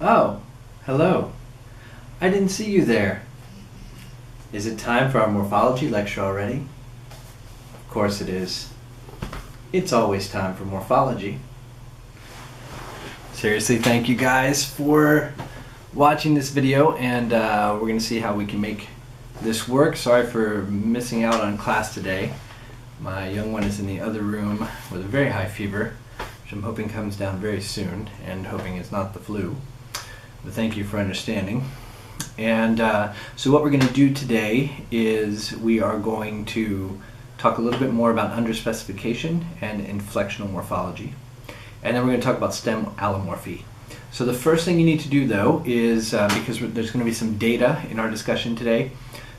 Oh, hello. I didn't see you there. Is it time for our morphology lecture already? Of course it is. It's always time for morphology. Seriously, thank you guys for watching this video, and we're going to see how we can make this work. Sorry for missing out on class today. My young one is in the other room with a very high fever, which I'm hoping comes down very soon, and hoping it's not the flu. But thank you for understanding. And so what we're going to do today is we are going to talk a little bit more about underspecification and inflectional morphology. And then we're going to talk about stem allomorphy. So the first thing you need to do, though, is because there's going to be some data in our discussion today,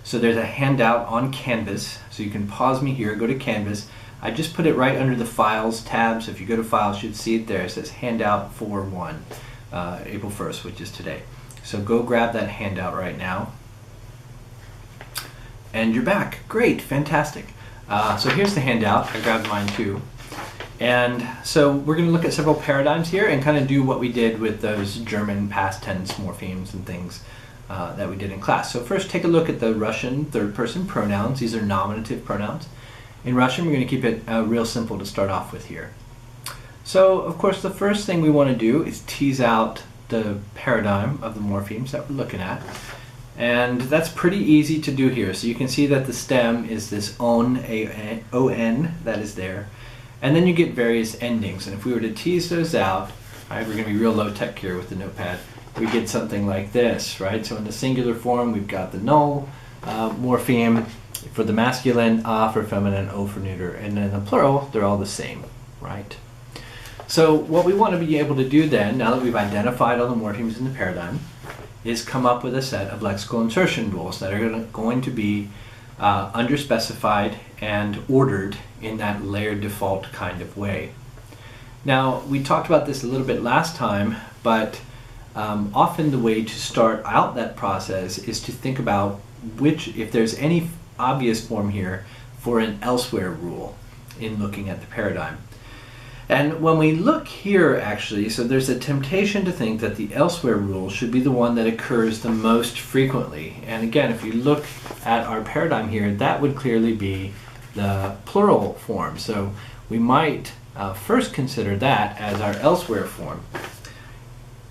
so there's a handout on Canvas. So you can pause me here, go to Canvas. I just put it right under the Files tab, so if you go to Files, you should see it there. It says Handout 4.1, April 1st, which is today. So go grab that handout right now. And you're back. Great, fantastic. So here's the handout. I grabbed mine too. And so we're going to look at several paradigms here and kind of do what we did with those German past tense morphemes and things that we did in class. So first take a look at the Russian third person pronouns. These are nominative pronouns. In Russian, we're going to keep it real simple to start off with here. So of course the first thing we want to do is tease out the paradigm of the morphemes that we're looking at. And that's pretty easy to do here. So you can see that the stem is this on that is there. And then you get various endings. And if we were to tease those out, right, we're going to be real low tech here with the notepad, we get something like this, right? So in the singular form, we've got the null morpheme. For the masculine, a for feminine, o for neuter. And in the plural, they're all the same, right? So what we want to be able to do then, now that we've identified all the morphemes in the paradigm, is come up with a set of lexical insertion rules that are going to be underspecified and ordered in that layered default kind of way. Now, we talked about this a little bit last time, but often the way to start out that process is to think about if there's any obvious form here for an elsewhere rule in looking at the paradigm. And when we look here, actually, so there's a temptation to think that the elsewhere rule should be the one that occurs the most frequently. And again, if you look at our paradigm here, that would clearly be the plural form. So we might first consider that as our elsewhere form.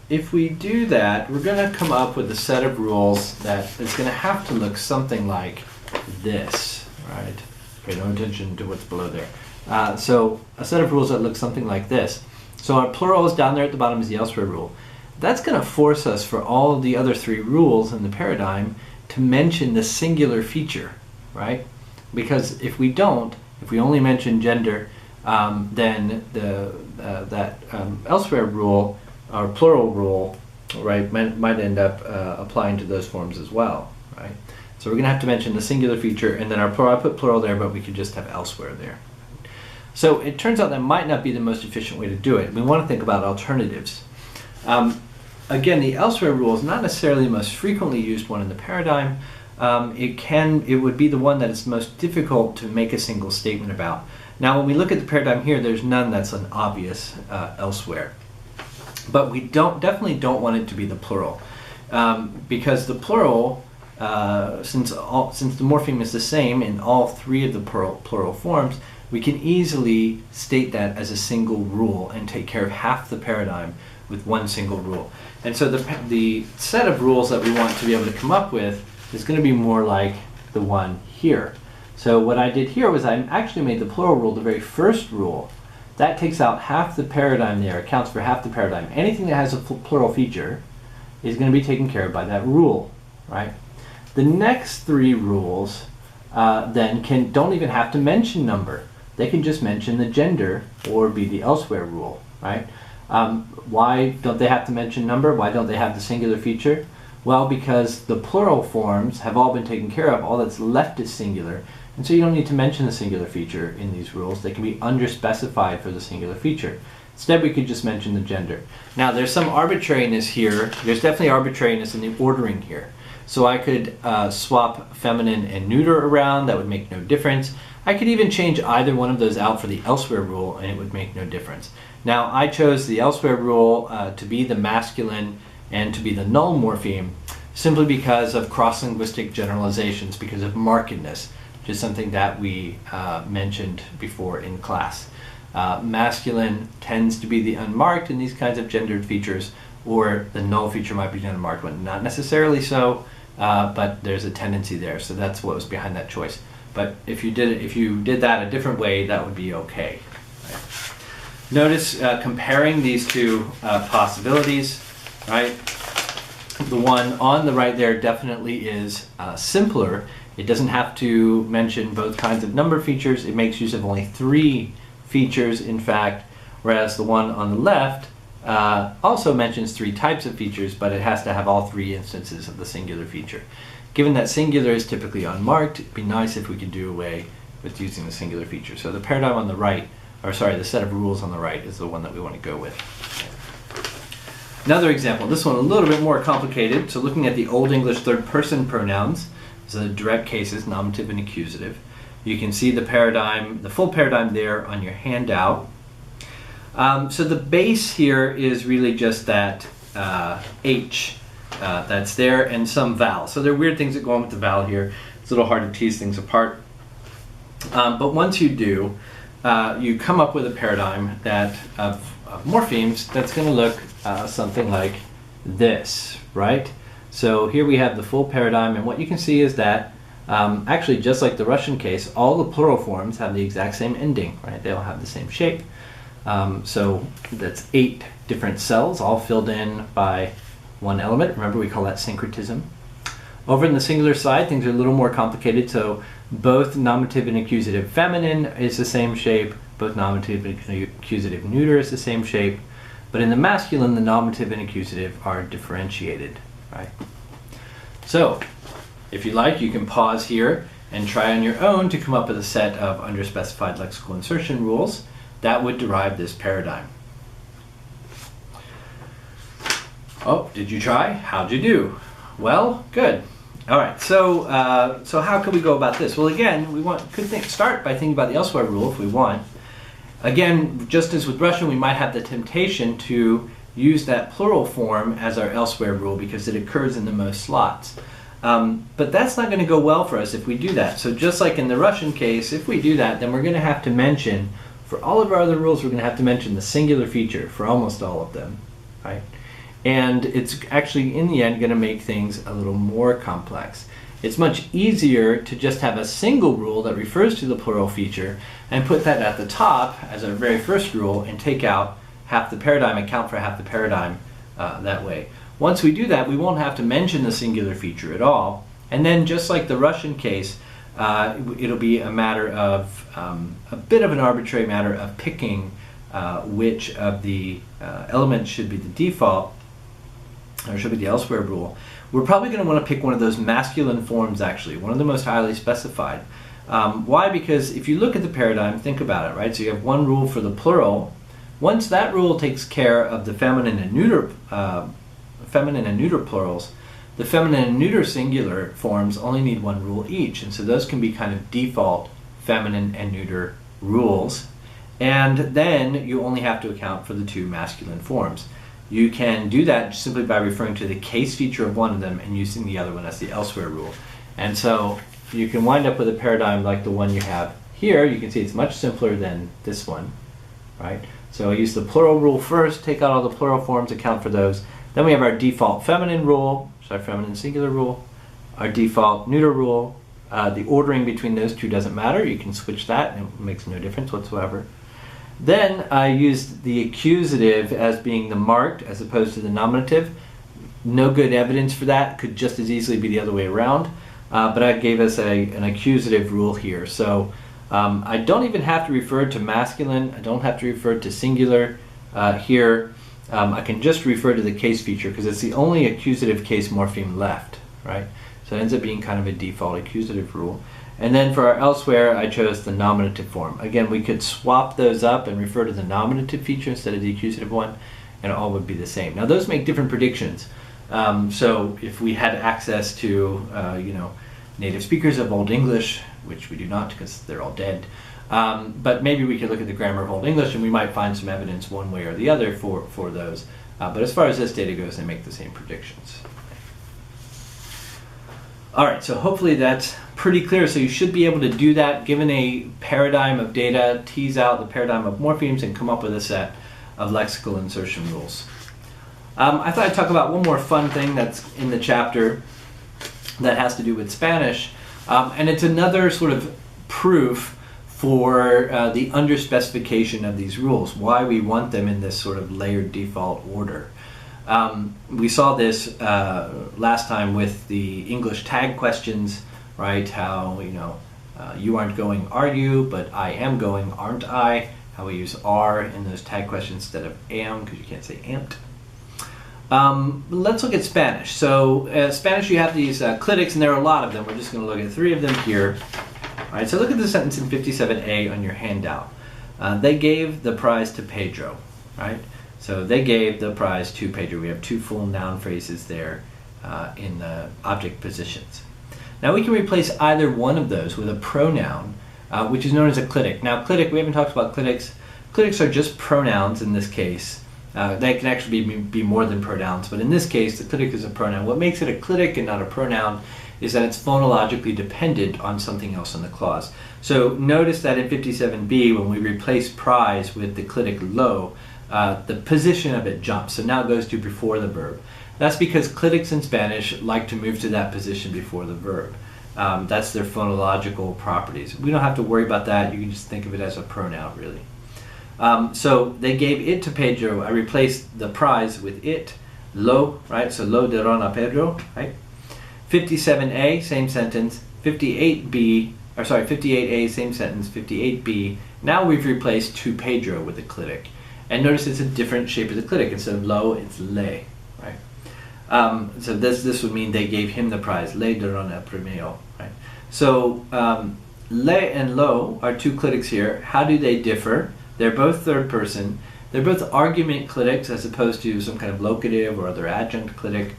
If we do that, we're going to come up with a set of rules that is going to have to look something like this, right? Pay no attention to what's below there. So a set of rules that looks something like this. So our plural is down there at the bottom is the elsewhere rule. That's going to force us for all of the other three rules in the paradigm to mention the singular feature, right? Because if we don't, if we only mention gender, then that elsewhere rule, our plural rule, right, might end up applying to those forms as well, right? So we're going to have to mention the singular feature, and then our plural, I put plural there, but we could just have elsewhere there. So it turns out that might not be the most efficient way to do it. We want to think about alternatives. Again, the elsewhere rule is not necessarily the most frequently used one in the paradigm. It would be the one that is most difficult to make a single statement about. Now, when we look at the paradigm here, there's none that's an obvious elsewhere. But we definitely don't want it to be the plural, because the plural, since the morpheme is the same in all three of the plural forms, we can easily state that as a single rule and take care of half the paradigm with one single rule. And so the set of rules that we want to be able to come up with is going to be more like the one here. So what I did here was I actually made the plural rule the very first rule. That takes out half the paradigm there, accounts for half the paradigm. Anything that has a plural feature is going to be taken care of by that rule, right? The next three rules then don't even have to mention number. They can just mention the gender or be the elsewhere rule, right? Why don't they have to mention number? Why don't they have the singular feature? Well, because the plural forms have all been taken care of. All that's left is singular. And so you don't need to mention the singular feature in these rules. They can be underspecified for the singular feature. Instead, we could just mention the gender. Now, there's some arbitrariness here. There's definitely arbitrariness in the ordering here. So I could swap feminine and neuter around. That would make no difference. I could even change either one of those out for the elsewhere rule, and it would make no difference. Now, I chose the elsewhere rule to be the masculine and to be the null morpheme, simply because of cross-linguistic generalizations, because of markedness, which is something that we mentioned before in class. Masculine tends to be the unmarked in these kinds of gendered features, or the null feature might be the unmarked one. Not necessarily so, but there's a tendency there, so that's what was behind that choice. But if you did that a different way, that would be okay. Right? Notice comparing these two possibilities, right? The one on the right there definitely is simpler. It doesn't have to mention both kinds of number features. It makes use of only 3 features, in fact, whereas the one on the left also mentions 3 types of features, but it has to have all 3 instances of the singular feature. Given that singular is typically unmarked, it'd be nice if we could do away with using the singular feature. So the paradigm on the right, or sorry, the set of rules on the right is the one that we want to go with. Another example, this one a little bit more complicated. So looking at the Old English third person pronouns, so the direct cases, nominative and accusative. You can see the paradigm, the full paradigm there on your handout. So the base here is really just that H that's there and some vowel. So there are weird things that go on with the vowel here. It's a little hard to tease things apart. But once you do, you come up with a paradigm that of morphemes that's going to look something like this, right? So here we have the full paradigm, and what you can see is that actually, just like the Russian case, all the plural forms have the exact same ending, right? They all have the same shape. So that's 8 different cells, all filled in by one element. Remember, we call that syncretism. Over in the singular side, things are a little more complicated. So both nominative and accusative feminine is the same shape. Both nominative and accusative neuter is the same shape. But in the masculine, the nominative and accusative are differentiated, right? So if you like, you can pause here and try on your own to come up with a set of underspecified lexical insertion rules that would derive this paradigm. Oh, did you try? How'd you do? Well, good. All right, so how can we go about this? Well, again, could start by thinking about the elsewhere rule if we want. Again, just as with Russian, we might have the temptation to use that plural form as our elsewhere rule because it occurs in the most slots. But that's not going to go well for us if we do that. So just like in the Russian case, if we do that, then we're going to have to mention, for all of our other rules, we're going to have to mention the singular feature for almost all of them, right? And it's actually, in the end, going to make things a little more complex. It's much easier to just have a single rule that refers to the plural feature and put that at the top as our very first rule and take out half the paradigm, account for half the paradigm that way. Once we do that, we won't have to mention the singular feature at all. And then just like the Russian case, it'll be a matter of, a bit of an arbitrary matter of picking which of the elements should be the default, or should be the elsewhere rule. We're probably going to want to pick one of those masculine forms, actually, one of the most highly specified. Why? Because if you look at the paradigm, think about it, right? So you have one rule for the plural. Once that rule takes care of the feminine and neuter plurals, the feminine and neuter singular forms only need one rule each, and so those can be kind of default feminine and neuter rules. And then you only have to account for the 2 masculine forms. You can do that simply by referring to the case feature of one of them and using the other one as the elsewhere rule. And so you can wind up with a paradigm like the one you have here. You can see it's much simpler than this one, right? So I use the plural rule first, take out all the plural forms, account for those. Then we have our default feminine rule, which is our feminine singular rule, our default neuter rule. The ordering between those 2 doesn't matter. You can switch that and it makes no difference whatsoever. Then I used the accusative as being the marked as opposed to the nominative. No good evidence for that. Could just as easily be the other way around. But I gave us an accusative rule here. So I don't even have to refer to masculine. I don't have to refer to singular here. I can just refer to the case feature because it's the only accusative case morpheme left, right? So it ends up being kind of a default accusative rule. And then for our elsewhere, I chose the nominative form. Again, we could swap those up and refer to the nominative feature instead of the accusative one, and it all would be the same. Now, those make different predictions. So if we had access to, native speakers of Old English, which we do not because they're all dead, but maybe we could look at the grammar of Old English and we might find some evidence one way or the other for those. But as far as this data goes, they make the same predictions. All right, so hopefully that's pretty clear. So you should be able to do that given a paradigm of data, tease out the paradigm of morphemes, and come up with a set of lexical insertion rules. I thought I'd talk about one more fun thing that's in the chapter that has to do with Spanish, and it's another sort of proof for the underspecification of these rules, why we want them in this sort of layered default order. We saw this last time with the English tag questions, right? How, you aren't going, are you? But I am going, aren't I? How we use are in those tag questions instead of am, because you can't say amped. Let's look at Spanish. So Spanish, you have these clitics, and there are a lot of them. We're just going to look at 3 of them here. All right, so look at the sentence in 57A on your handout. They gave the prize to Pedro, right? So they gave the prize to Pedro. We have 2 full noun phrases there in the object positions. Now we can replace either one of those with a pronoun, which is known as a clitic. Now clitic, we haven't talked about clitics. Clitics are just pronouns in this case. They can actually be more than pronouns, but in this case, the clitic is a pronoun. What makes it a clitic and not a pronoun is that it's phonologically dependent on something else in the clause. So notice that in 57B, when we replace prize with the clitic lo, the position of it jumps. So now it goes to before the verb. That's because clitics in Spanish like to move to that position before the verb. That's their phonological properties. We don't have to worry about that. You can just think of it as a pronoun, really. So they gave it to Pedro. I replaced the prize with it, lo, right? So lo dieron a Pedro, right? 57A, same sentence. 58A, same sentence. 58B. Now we've replaced to Pedro with a clitic. And notice it's a different shape of the clitic. Instead of lo, it's le, right? So this would mean they gave him the prize. Le dieron el premio, right? So le and lo are 2 clitics here. How do they differ? They're both third person. They're both argument clitics as opposed to some kind of locative or other adjunct clitic.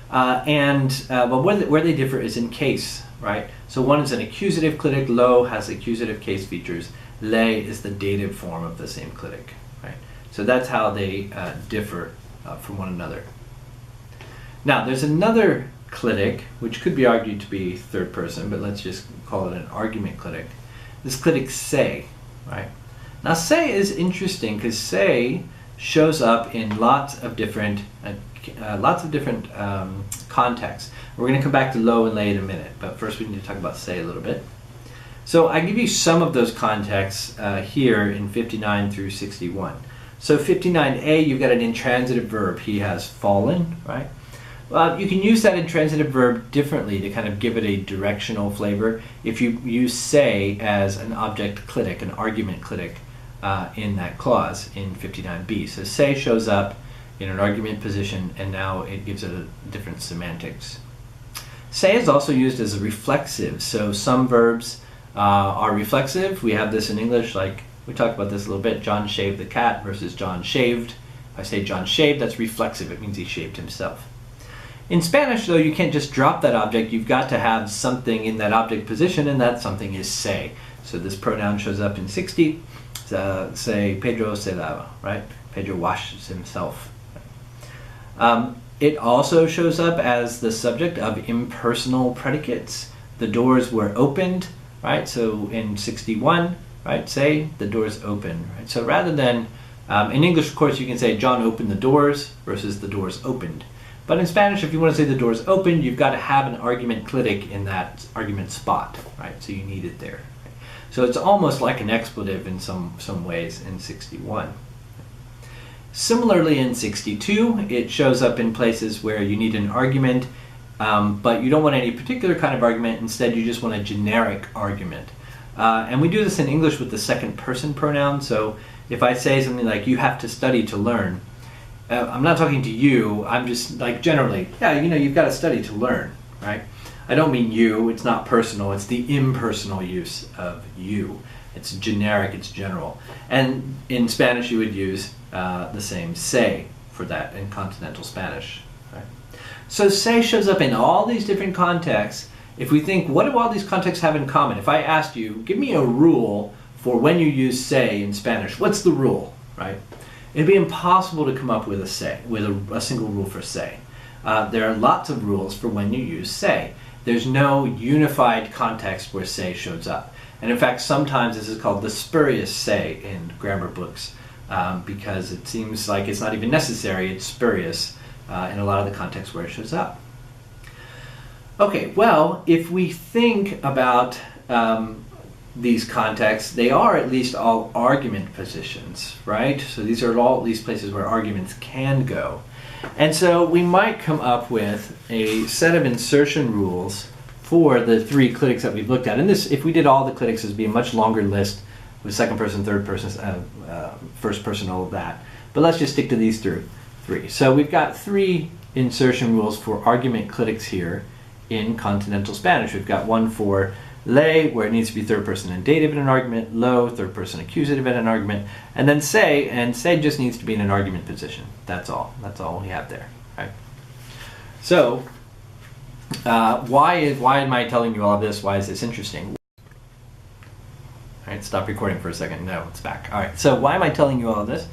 But where they differ is in case, right? So one is an accusative clitic. Lo has accusative case features. Le is the dative form of the same clitic, right? So that's how they differ from one another. Now there's another clitic, which could be argued to be third person, but let's just call it an argument clitic. This clitic say, right? Now say is interesting because say shows up in lots of different contexts. We're going to come back to lo and le in a minute, but first we need to talk about say a little bit. So I give you some of those contexts here in 59 through 61. So 59A, you've got an intransitive verb. He has fallen, right? You can use that intransitive verb differently to kind of give it a directional flavor. If you use say as an object clitic, an argument clitic, in that clause in 59B. So say shows up in an argument position, and now it gives it a different semantics. Say is also used as a reflexive. So some verbs are reflexive. We have this in English, like we talked about this a little bit. John shaved the cat versus John shaved. If I say John shaved, that's reflexive. It means he shaved himself. In Spanish, though, you can't just drop that object. You've got to have something in that object position, and that something is say. So this pronoun shows up in 60. Say Pedro se lava, right? Pedro washes himself. It also shows up as the subject of impersonal predicates. The doors were opened, right? So in 61, right? Say the doors open, right? So rather than in English, of course, you can say John opened the doors versus the doors opened. But in Spanish, if you want to say the doors opened, you've got to have an argument clitic in that argument spot, right? So you need it there. So it's almost like an expletive in some ways in 61. Similarly in 62, it shows up in places where you need an argument, but you don't want any particular kind of argument. Instead, you just want a generic argument. And we do this in English with the second person pronoun. So if I say something like, you have to study to learn, I'm not talking to you, I'm just like generally, yeah, you've got to study to learn, right? I don't mean you, it's not personal, it's the impersonal use of you. It's generic, it's general. And in Spanish you would use the same say for that in continental Spanish. Right? So say shows up in all these different contexts. If we think, what do all these contexts have in common? If I asked you, give me a rule for when you use say in Spanish, what's the rule, right? It'd be impossible to come up with a single rule for say. There are lots of rules for when you use say. There's no unified context where say shows up. And in fact, sometimes this is called the spurious say in grammar books because it seems like it's not even necessary, it's spurious in a lot of the contexts where it shows up. Okay, well, if we think about these contexts, they are at least all argument positions, right? So these are all at least places where arguments can go. And so we might come up with a set of insertion rules for the three clitics that we've looked at. And this, if we did all the clitics, this would be a much longer list with second person, third person, first person, all of that. But let's just stick to these three. So we've got three insertion rules for argument clitics here in continental Spanish. We've got one for le, where it needs to be third person and dative in an argument, lo, third person accusative in an argument, and then say, and say just needs to be in an argument position. That's all we have there, right? So, why am I telling you all of this? Why is this interesting? All right, stop recording for a second. No, it's back. All right, so why am I telling you all of this?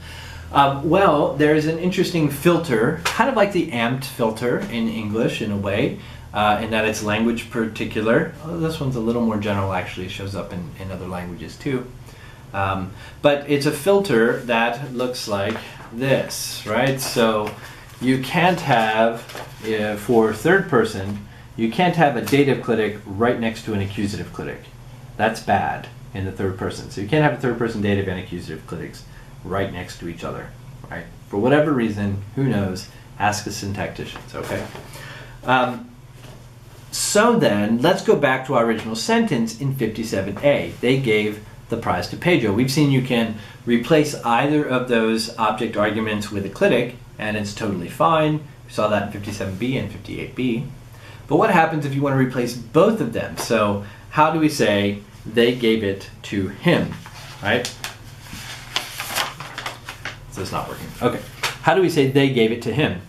Well, there's an interesting filter, kind of like the amped filter in English in a way, in that it's language particular. Oh, this one's a little more general, actually. It shows up in other languages too. But it's a filter that looks like this, right? So you can't have, for third person, you can't have a dative clitic right next to an accusative clitic. That's bad in the third person. So you can't have a third person dative and accusative clitics right next to each other, right? For whatever reason, who knows, ask the syntacticians, okay? So then, let's go back to our original sentence in 57a. They gave the prize to Pedro. We've seen you can replace either of those object arguments with a clitic, and it's totally fine. We saw that in 57b and 58b. But what happens if you want to replace both of them? So how do we say they gave it to him, right? So it's not working. Okay. How do we say they gave it to him?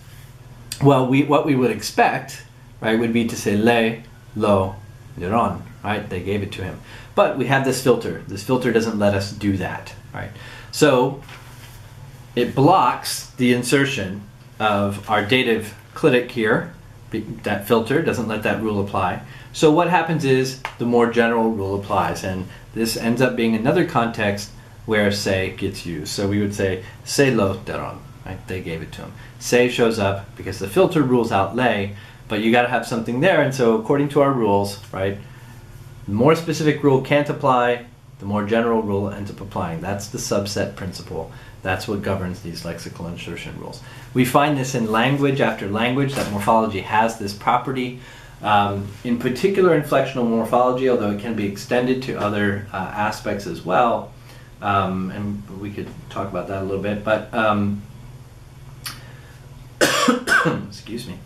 Well, what we would expect, right, would be to say le, lo, dieron, right? They gave it to him. But we have this filter. This filter doesn't let us do that, right? So it blocks the insertion of our dative clitic here. That filter doesn't let that rule apply. So what happens is the more general rule applies, and this ends up being another context where say gets used. So we would say se lo dieron, right? They gave it to him. Se shows up because the filter rules out le, but you got to have something there, and so according to our rules, right, the more specific rule can't apply, the more general rule ends up applying. That's the subset principle. That's what governs these lexical insertion rules. We find this in language after language, that morphology has this property. In particular, inflectional morphology, although it can be extended to other aspects as well, and we could talk about that a little bit, but excuse me.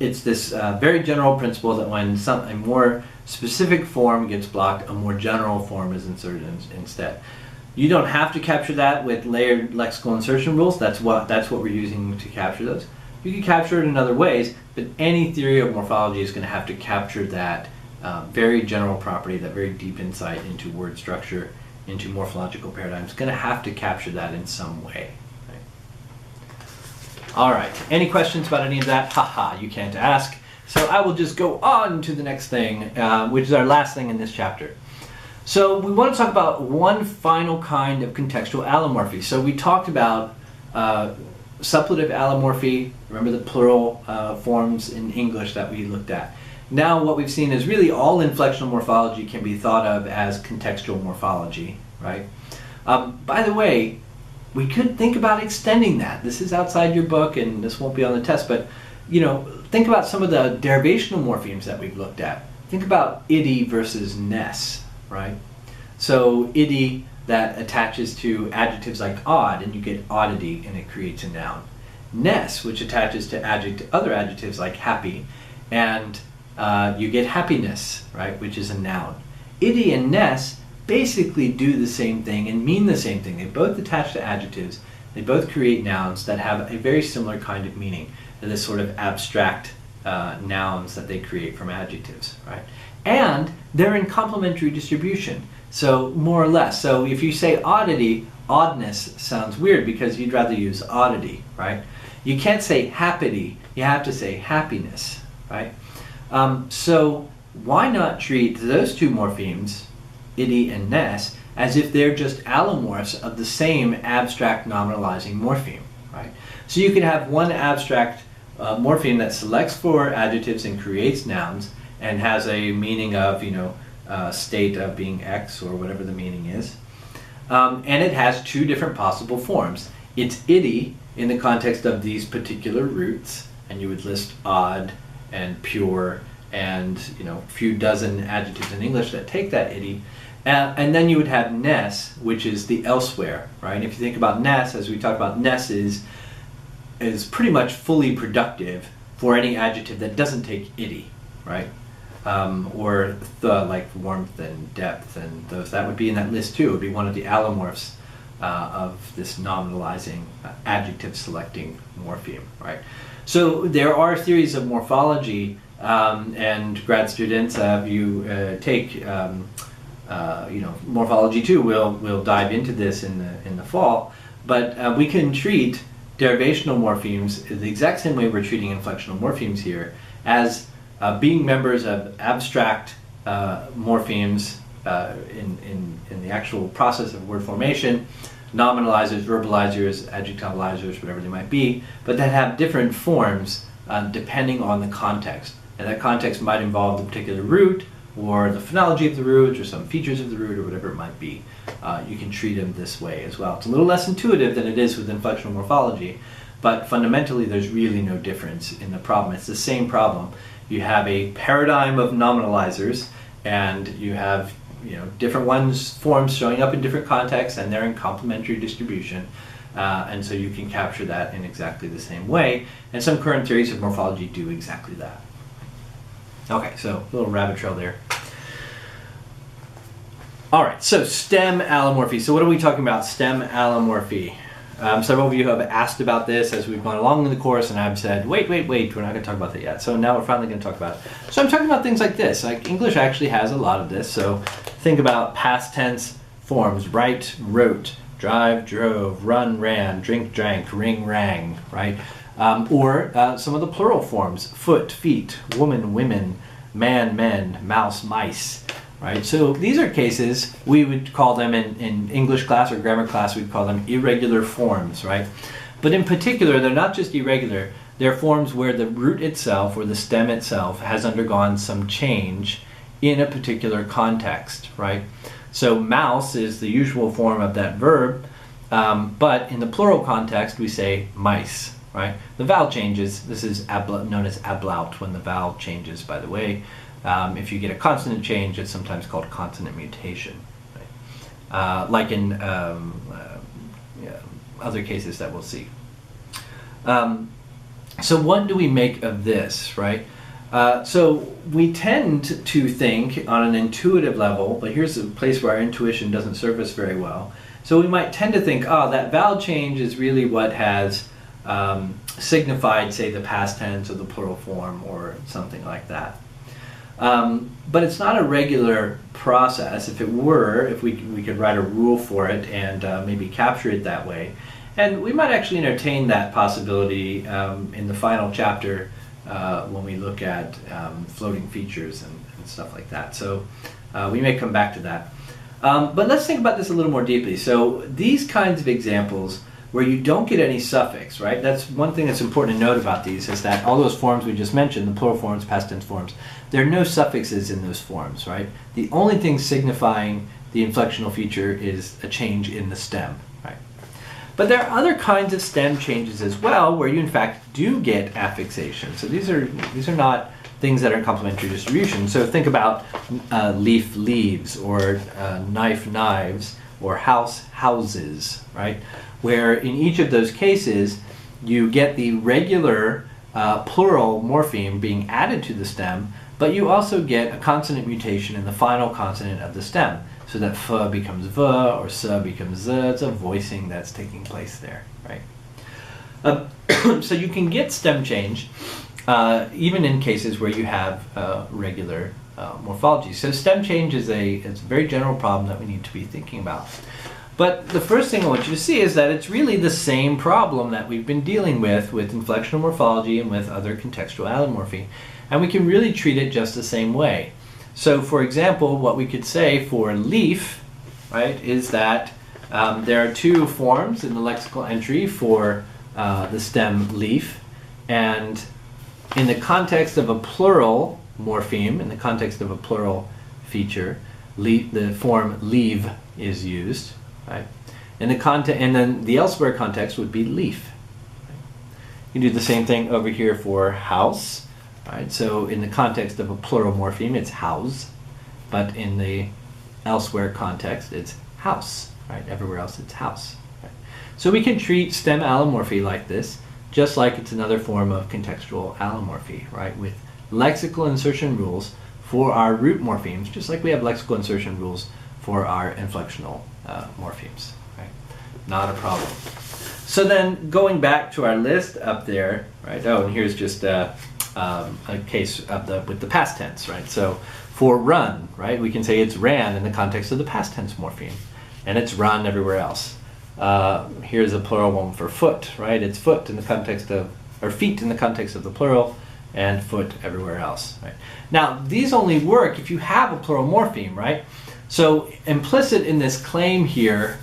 It's this very general principle that when a more specific form gets blocked, a more general form is inserted instead. You don't have to capture that with layered lexical insertion rules. That's what we're using to capture those. You can capture it in other ways, but any theory of morphology is going to have to capture that very general property, that very deep insight into word structure, into morphological paradigms. It's going to have to capture that in some way. All right, any questions about any of that? Haha, you can't ask. So I will just go on to the next thing, which is our last thing in this chapter. So we want to talk about one final kind of contextual allomorphy. So we talked about suppletive allomorphy. Remember the plural forms in English that we looked at. Now what we've seen is really all inflectional morphology can be thought of as contextual morphology, right? By the way, we could think about extending that. This is outside your book and this won't be on the test, but think about some of the derivational morphemes that we've looked at. Think about ity versus ness, right? So ity that attaches to adjectives like odd, and you get oddity and it creates a noun. Ness, which attaches to other adjectives like happy, and you get happiness, right, which is a noun. Ity and ness basically do the same thing and mean the same thing. They both attach to adjectives. They both create nouns that have a very similar kind of meaning. They're this sort of abstract nouns that they create from adjectives, right? And they're in complementary distribution, so more or less. So if you say oddity, oddness sounds weird because you'd rather use oddity, right? You can't say happity, you have to say happiness, right? So why not treat those two morphemes, ity and ness, as if they're just allomorphs of the same abstract nominalizing morpheme, right? So you could have one abstract morpheme that selects for adjectives and creates nouns and has a meaning of, state of being X or whatever the meaning is. And it has two different possible forms. It's ity in the context of these particular roots, and you would list odd and pure and a few dozen adjectives in English that take that ity. And then you would have ness, which is the elsewhere, right? If you think about ness, as we talked about, ness is pretty much fully productive for any adjective that doesn't take ity, right? Or like warmth and depth and those, that would be in that list too. It would be one of the allomorphs of this nominalizing adjective selecting morpheme, right? So there are theories of morphology, and grad students, you take morphology too. We'll dive into this in the fall, but we can treat derivational morphemes the exact same way we're treating inflectional morphemes here, as being members of abstract morphemes in the actual process of word formation, nominalizers, verbalizers, adjectivalizers, whatever they might be, but that have different forms depending on the context. And that context might involve the particular root, or the phonology of the root, or some features of the root, or whatever it might be. You can treat them this way as well. It's a little less intuitive than it is with inflectional morphology, but fundamentally there's really no difference in the problem. It's the same problem. You have a paradigm of nominalizers, and you have different forms showing up in different contexts, and they're in complementary distribution. And so you can capture that in exactly the same way. And some current theories of morphology do exactly that. Okay, so a little rabbit trail there. All right, so stem allomorphy. So what are we talking about, stem allomorphy? Several of you have asked about this as we've gone along in the course, and I've said, wait, we're not going to talk about that yet. So now we're finally going to talk about it. So I'm talking about things like this. Like English actually has a lot of this. So think about past tense forms: write, wrote, drive, drove, run, ran, drink, drank, ring, rang, right? Or some of the plural forms: foot, feet, woman, women, man, men, mouse, mice, right? So these are cases, we would call them in English class or grammar class, we'd call them irregular forms, right? But in particular, they're not just irregular, they're forms where the root itself or the stem itself has undergone some change in a particular context, right? So mouse is the usual form of that verb, but in the plural context, we say mice, right? The vowel changes. This is known as ablaut when the vowel changes, by the way. If you get a consonant change, it's sometimes called consonant mutation, right? Like in other cases that we'll see. So what do we make of this, right? So we tend to think on an intuitive level, but here's a place where our intuition doesn't serve us very well. So we might tend to think, oh, that vowel change is really what has signified, say, the past tense or the plural form or something like that. But it's not a regular process. If it were, if we could write a rule for it and maybe capture it that way. And we might actually entertain that possibility in the final chapter when we look at floating features and stuff like that. So we may come back to that. But let's think about this a little more deeply. So these kinds of examples where you don't get any suffix, right? That's one thing that's important to note about these, is that all those forms we just mentioned, the plural forms, past tense forms, there are no suffixes in those forms, right? The only thing signifying the inflectional feature is a change in the stem, right? But there are other kinds of stem changes as well where you in fact do get affixation. So these are not things that are in complementary distribution. So think about leaf, leaves, or knife, knives, or house, houses, right? Where in each of those cases you get the regular plural morpheme being added to the stem, but you also get a consonant mutation in the final consonant of the stem, so that f becomes v or s becomes z. It's a voicing that's taking place there, right? So you can get stem change even in cases where you have regular morphology. So stem change is it's a very general problem that we need to be thinking about. But the first thing I want you to see is that it's really the same problem that we've been dealing with inflectional morphology and with other contextual allomorphy. And we can really treat it just the same way. So for example, what we could say for leaf, right, is that there are two forms in the lexical entry for the stem leaf. And in the context of a plural morpheme, in the context of a plural feature, the form leave is used. Right? And then the elsewhere context would be leaf. Right? You do the same thing over here for house. Right? So in the context of a plural morpheme, it's house, but in the elsewhere context, it's house. Right? Everywhere else, it's house. Right? So we can treat stem allomorphy like this, just like it's another form of contextual allomorphy, right? With lexical insertion rules for our root morphemes, just like we have lexical insertion rules for our inflectional morphemes. Right? Not a problem. So then going back to our list up there, right? Oh, and here's just a case of with the past tense, right? So for run, right, we can say it's ran in the context of the past tense morpheme, and it's run everywhere else. Here's a plural one for foot, right? It's foot in the context of, or feet in the context of the plural, and foot everywhere else, right? Now, these only work if you have a plural morpheme, right? So implicit in this claim here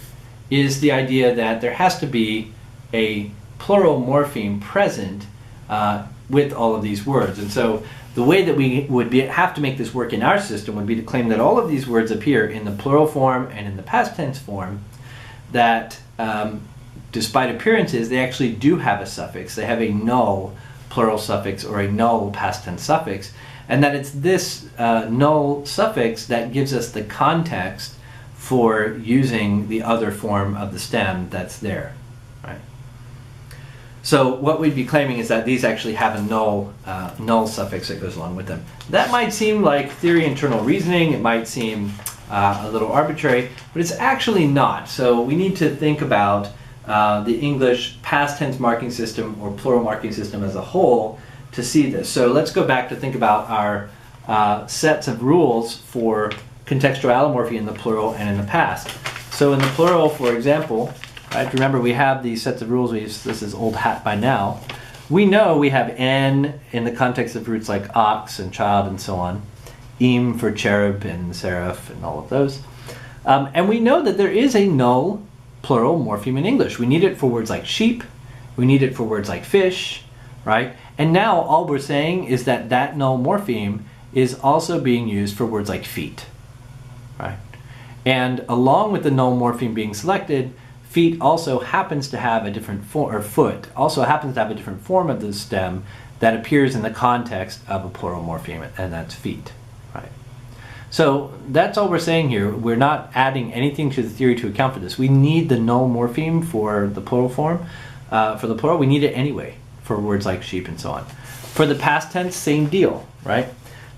is the idea that there has to be a plural morpheme present with all of these words. And so the way that we would have to make this work in our system would be to claim that all of these words appear in the plural form and in the past tense form, that despite appearances, they actually do have a suffix. They have a null plural suffix or a null past tense suffix, and that it's this null suffix that gives us the context for using the other form of the stem that's there, right? So what we'd be claiming is that these actually have a null suffix that goes along with them. That might seem like theory internal reasoning. It might seem a little arbitrary, but it's actually not. So we need to think about the English past tense marking system or plural marking system as a whole to see this. So let's go back to think about our sets of rules for contextual allomorphy in the plural and in the past. So in the plural, for example, right, remember we have these sets of rules. This is old hat by now. We know we have n in the context of roots like ox and child and so on. Im for cherub and seraph and all of those. And we know that there is a null plural morpheme in English. We need it for words like sheep. We need it for words like fish, right? And now all we're saying is that that null morpheme is also being used for words like feet, right? And along with the null morpheme being selected, feet also happens to have a different form, or foot also happens to have a different form of the stem that appears in the context of a plural morpheme, and that's feet, right? So that's all we're saying here. We're not adding anything to the theory to account for this. We need the null morpheme for the plural form. For the plural, we need it anyway for words like sheep and so on. For the past tense, same deal, right?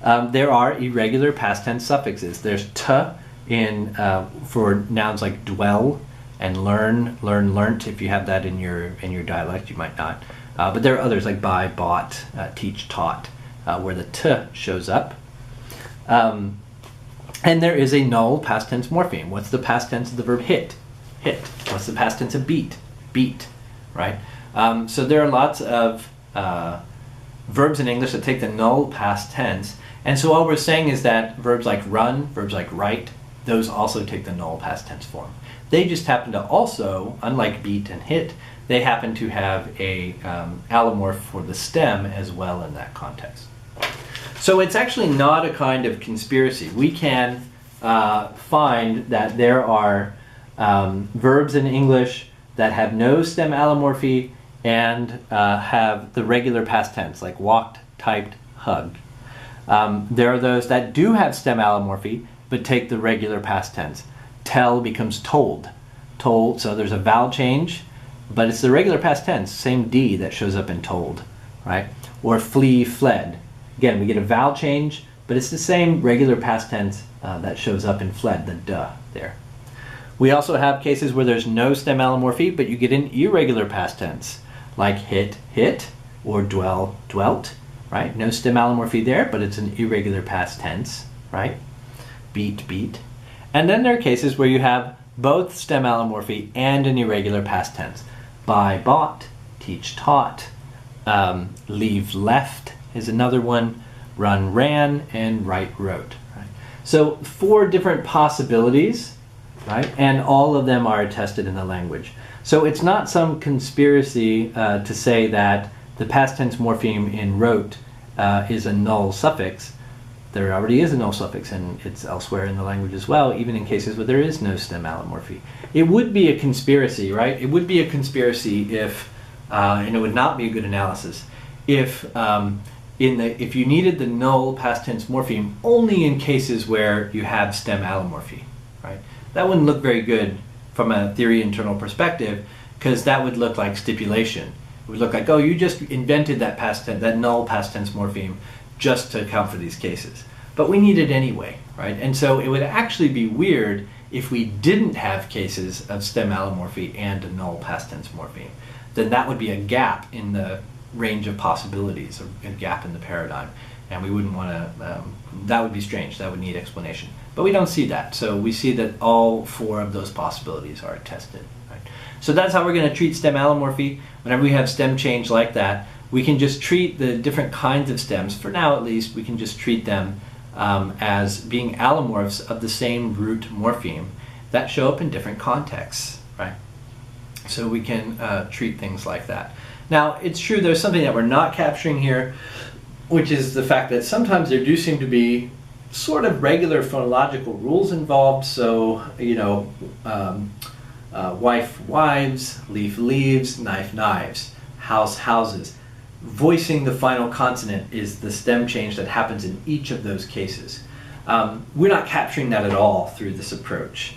There are irregular past tense suffixes. There's t in for nouns like dwell and learn, learnt. If you have that in your dialect, you might not. But there are others like buy, bought, teach, taught, where the t shows up. And there is a null past tense morpheme. What's the past tense of the verb hit? Hit. What's the past tense of beat? Beat, right? So there are lots of verbs in English that take the null past tense. And so all we're saying is that verbs like run, verbs like write, those also take the null past tense form. They just happen to also, unlike beat and hit, they happen to have a allomorph for the stem as well in that context. So it's actually not a kind of conspiracy. We can find that there are verbs in English that have no stem allomorphy and have the regular past tense, like walked, typed, hugged. There are those that do have stem allomorphy, but take the regular past tense. Tell becomes told. Told, so there's a vowel change, but it's the regular past tense, same D that shows up in told, right? Or flee, fled. Again, we get a vowel change, but it's the same regular past tense that shows up in fled, the duh there. We also have cases where there's no stem allomorphy, but you get an irregular past tense, like hit, hit, or dwell, dwelt, right? No stem allomorphy there, but it's an irregular past tense, right? Beat, beat. And then there are cases where you have both stem allomorphy and an irregular past tense. Buy, bought, teach, taught, leave, left is another one, run, ran, and write, wrote. Right? So 4 different possibilities, right? And all of them are attested in the language. So it's not some conspiracy to say that the past tense morpheme in wrote is a null suffix. There already is a null suffix, and it's elsewhere in the language as well, even in cases where there is no stem allomorphy. It would be a conspiracy, right? It would be a conspiracy if, and it would not be a good analysis, if if you needed the null past tense morpheme only in cases where you have stem allomorphy, right? That wouldn't look very good from a theory internal perspective, because that would look like stipulation. It would look like, oh, you just invented that past tense, that null past tense morpheme just to account for these cases. But we need it anyway, right? And so it would actually be weird if we didn't have cases of stem allomorphy and a null past tense morpheme. Then that would be a gap in the range of possibilities, a gap in the paradigm. And we wouldn't want to, that would be strange, that would need explanation. But we don't see that, so we see that all 4 of those possibilities are tested. Right? So that's how we're going to treat stem allomorphy. Whenever we have stem change like that, we can just treat the different kinds of stems, for now at least, we can just treat them as being allomorphs of the same root morpheme that show up in different contexts, right? So we can treat things like that. Now, it's true there's something that we're not capturing here, which is the fact that sometimes there do seem to be sort of regular phonological rules involved. So, you know, wife, wives, leaf, leaves, knife, knives, house, houses. Voicing the final consonant is the stem change that happens in each of those cases. We're not capturing that at all through this approach.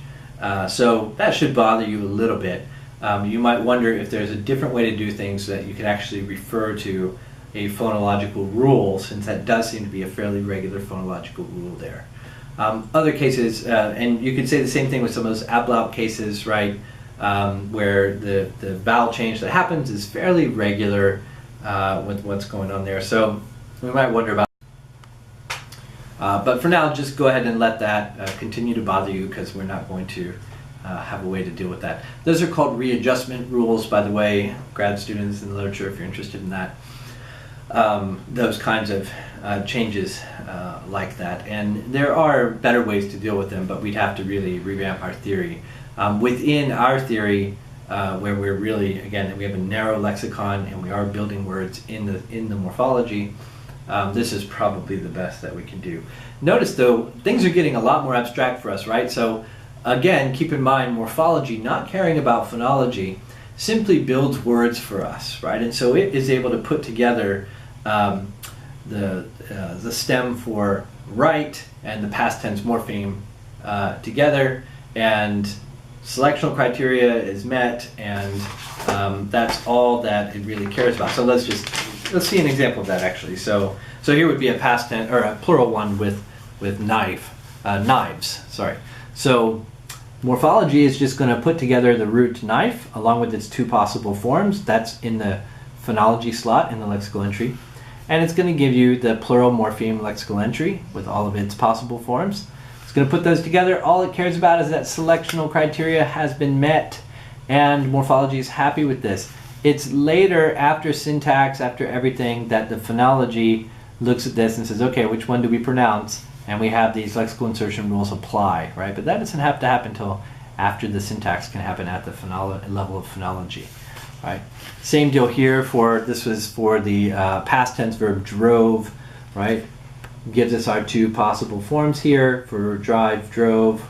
So that should bother you a little bit. You might wonder if there's a different way to do things that you could actually refer to a phonological rule, since that does seem to be a fairly regular phonological rule there. Other cases, and you could say the same thing with some of those ablaut cases, right, where the vowel change that happens is fairly regular with what's going on there. So we might wonder about but for now, just go ahead and let that continue to bother you, because we're not going to have a way to deal with that. Those are called readjustment rules, by the way, grad students in the literature, if you're interested in that. Those kinds of changes like that. And there are better ways to deal with them, but we'd have to really revamp our theory. Within our theory, where we're really, again, we have a narrow lexicon and we are building words in the morphology, this is probably the best that we can do. Notice though, things are getting a lot more abstract for us, right? So again, keep in mind, morphology, not caring about phonology, simply builds words for us, right? And so it is able to put together the stem for right and the past tense morpheme together, and selectional criteria is met, and that's all that it really cares about. So let's see an example of that actually. So here would be a past tense, or a plural one with knives. Sorry. So morphology is just going to put together the root knife along with its 2 possible forms. That's in the phonology slot in the lexical entry. And it's going to give you the plural morpheme lexical entry with all of its possible forms. It's going to put those together. All it cares about is that selectional criteria has been met, and morphology is happy with this. It's later, after syntax, after everything, that the phonology looks at this and says, okay, which one do we pronounce? And we have these lexical insertion rules apply, right? But that doesn't have to happen until after the syntax can happen at the level of phonology, right? Same deal here this was for the past tense verb drove, right? Gives us our 2 possible forms here for drive, drove,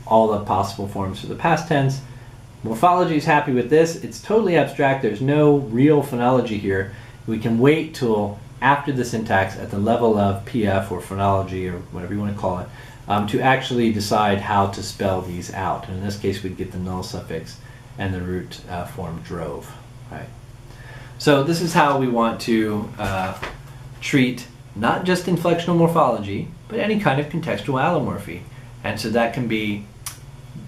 all the possible forms for the past tense. Morphology is happy with this. It's totally abstract. There's no real phonology here. We can wait till after the syntax at the level of PF or phonology or whatever you want to call it to actually decide how to spell these out. And in this case, we'd get the null suffix and the root form drove. Right. So this is how we want to treat not just inflectional morphology, but any kind of contextual allomorphy. And so that can be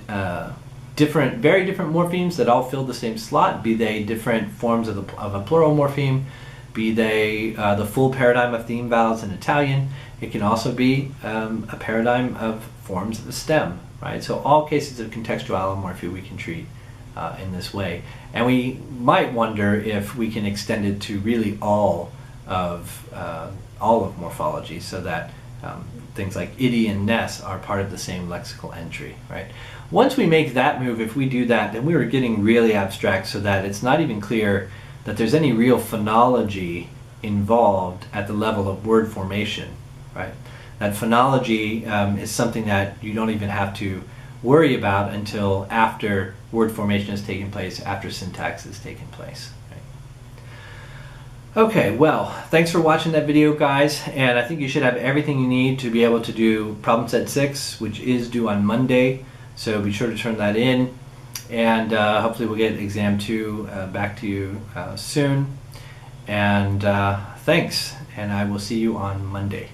very different morphemes that all fill the same slot, be they different forms of a plural morpheme, be they the full paradigm of theme vowels in Italian. It can also be a paradigm of forms of a stem, right? So all cases of contextual allomorphy we can treat in this way. And we might wonder if we can extend it to really all of morphology, so that things like iddy and ness are part of the same lexical entry, right? Once we make that move, if we do that, then we were getting really abstract, so that it's not even clear that there's any real phonology involved at the level of word formation, right? That phonology is something that you don't even have to worry about until after word formation has taken place, after syntax has taken place. Okay, well, thanks for watching that video, guys, and I think you should have everything you need to be able to do problem set 6, which is due on Monday, so be sure to turn that in, and hopefully we'll get exam 2 back to you soon, and thanks, and I will see you on Monday.